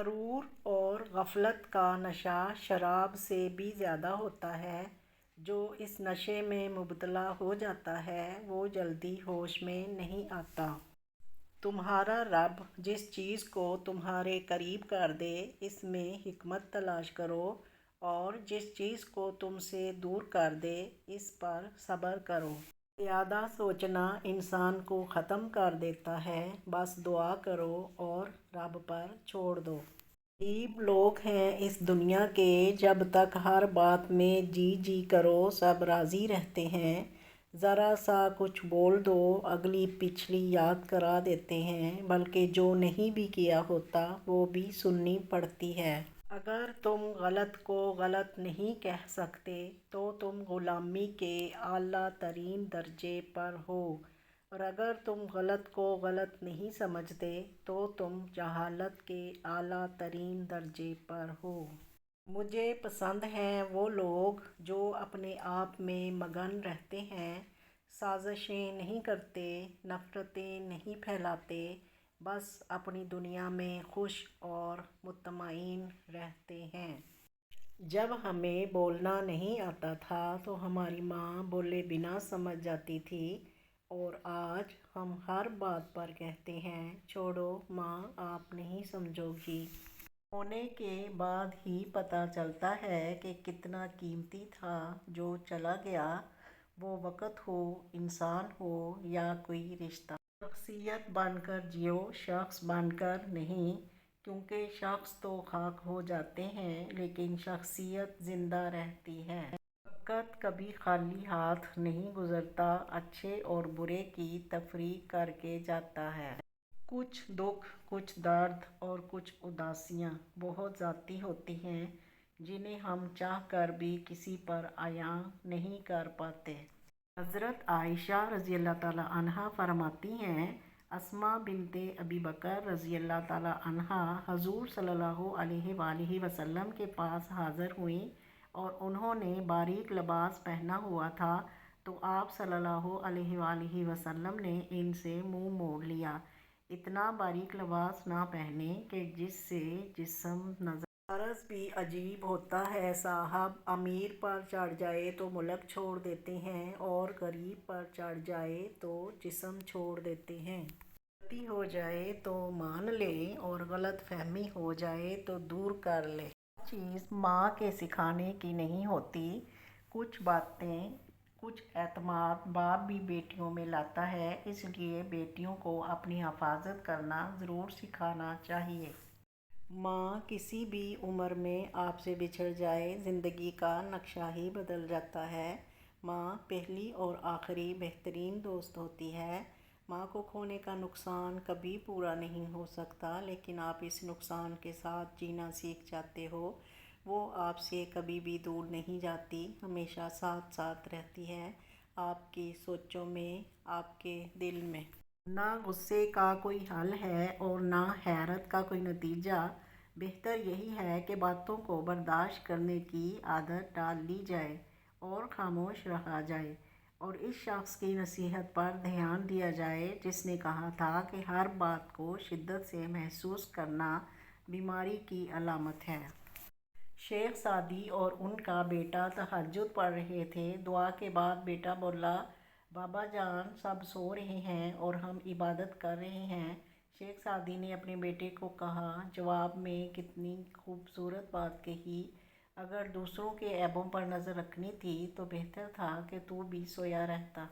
غرور اور غفلت کا نشہ شراب سے بھی زیادہ ہوتا ہے۔ جو اس نشے میں مبتلا ہو جاتا ہے وہ جلدی ہوش میں نہیں آتا۔ تمہارا رب جس چیز کو تمہارے قریب کر دے اس میں حکمت تلاش کرو، اور جس چیز کو تم سے دور کر دے اس پر صبر کرو۔ زیادہ سوچنا انسان کو ختم کر دیتا ہے، بس دعا کرو اور رب پر چھوڑ دو۔ عجیب لوگ ہیں اس دنیا کے، جب تک ہر بات میں جی جی کرو سب راضی رہتے ہیں، ذرا سا کچھ بول دو اگلی پچھلی یاد کرا دیتے ہیں، بلکہ جو نہیں بھی کیا ہوتا وہ بھی سننی پڑتی ہے۔ اگر تم غلط کو غلط نہیں کہہ سکتے تو تم غلامی کے اعلیٰ ترین درجے پر ہو، اور اگر تم غلط کو غلط نہیں سمجھتے تو تم جہالت کے اعلیٰ ترین درجے پر ہو۔ مجھے پسند ہیں وہ لوگ جو اپنے آپ میں مگن رہتے ہیں، سازشیں نہیں کرتے، نفرتیں نہیں پھیلاتے، بس اپنی دنیا میں خوش اور مطمئن رہتے ہیں۔ جب ہمیں بولنا نہیں آتا تھا تو ہماری ماں بولے بنا سمجھ جاتی تھی، اور آج ہم ہر بات پر کہتے ہیں چھوڑو ماں آپ نہیں سمجھو گی۔ ہونے کے بعد ہی پتہ چلتا ہے کہ کتنا قیمتی تھا جو چلا گیا، وہ وقت ہو، انسان ہو یا کوئی رشتہ۔ شخصیت بن کر جیو، شخص بن کر نہیں، کیونکہ شخص تو خاک ہو جاتے ہیں لیکن شخصیت زندہ رہتی ہے۔ وقت کبھی خالی ہاتھ نہیں گزرتا، اچھے اور برے کی تفریق کر کے جاتا ہے۔ کچھ دکھ، کچھ درد اور کچھ اداسیاں بہت ذاتی ہوتی ہیں جنہیں ہم چاہ کر بھی کسی پر عیاں نہیں کر پاتے۔ حضرت عائشہ رضی اللہ تعالیٰ عنہا فرماتی ہیں، اسماء بنت ابی بکر رضی اللہ تعالیٰ عنہا حضور صلی اللہ علیہ وآلہ وسلم کے پاس حاضر ہوئیں اور انہوں نے باریک لباس پہنا ہوا تھا تو آپ صلی اللہ علیہ وآلہ وسلم نے ان سے منہ موڑ لیا۔ اتنا باریک لباس نہ پہنیں کہ جس سے جسم نظر۔ طرز بھی عجیب ہوتا ہے صاحب، امیر پر چڑھ جائے تو ملک چھوڑ دیتے ہیں اور غریب پر چڑھ جائے تو جسم چھوڑ دیتے ہیں۔ غلطی ہو جائے تو مان لیں اور غلط فہمی ہو جائے تو دور کر لیں۔ ہر چیز ماں کے سکھانے کی نہیں ہوتی۔ کچھ باتیں، کچھ اعتماد باپ بھی بیٹیوں میں لاتا ہے، اس لیے بیٹیوں کو اپنی حفاظت کرنا ضرور سکھانا چاہیے۔ ماں کسی بھی عمر میں آپ سے بچھڑ جائے زندگی کا نقشہ ہی بدل جاتا ہے۔ ماں پہلی اور آخری بہترین دوست ہوتی ہے۔ ماں کو کھونے کا نقصان کبھی پورا نہیں ہو سکتا، لیکن آپ اس نقصان کے ساتھ جینا سیکھ جاتے ہو۔ وہ آپ سے کبھی بھی دور نہیں جاتی، ہمیشہ ساتھ ساتھ رہتی ہے، آپ کی سوچوں میں، آپ کے دل میں۔ نہ غصے کا کوئی حل ہے اور نہ حیرت کا کوئی نتیجہ۔ بہتر یہی ہے کہ باتوں کو برداشت کرنے کی عادت ڈال لی جائے اور خاموش رہا جائے، اور اس شخص کی نصیحت پر دھیان دیا جائے جس نے کہا تھا کہ ہر بات کو شدت سے محسوس کرنا بیماری کی علامت ہے۔ شیخ سعدی اور ان کا بیٹا تہجد پڑھ رہے تھے۔ دعا کے بعد بیٹا بولا، بابا جان سب سو رہے ہیں اور ہم عبادت کر رہے ہیں۔ شیخ سعدی نے اپنے بیٹے کو کہا، جواب میں کتنی خوبصورت بات کہی، اگر دوسروں کے عیبوں پر نظر رکھنی تھی تو بہتر تھا کہ تو بھی سویا رہتا۔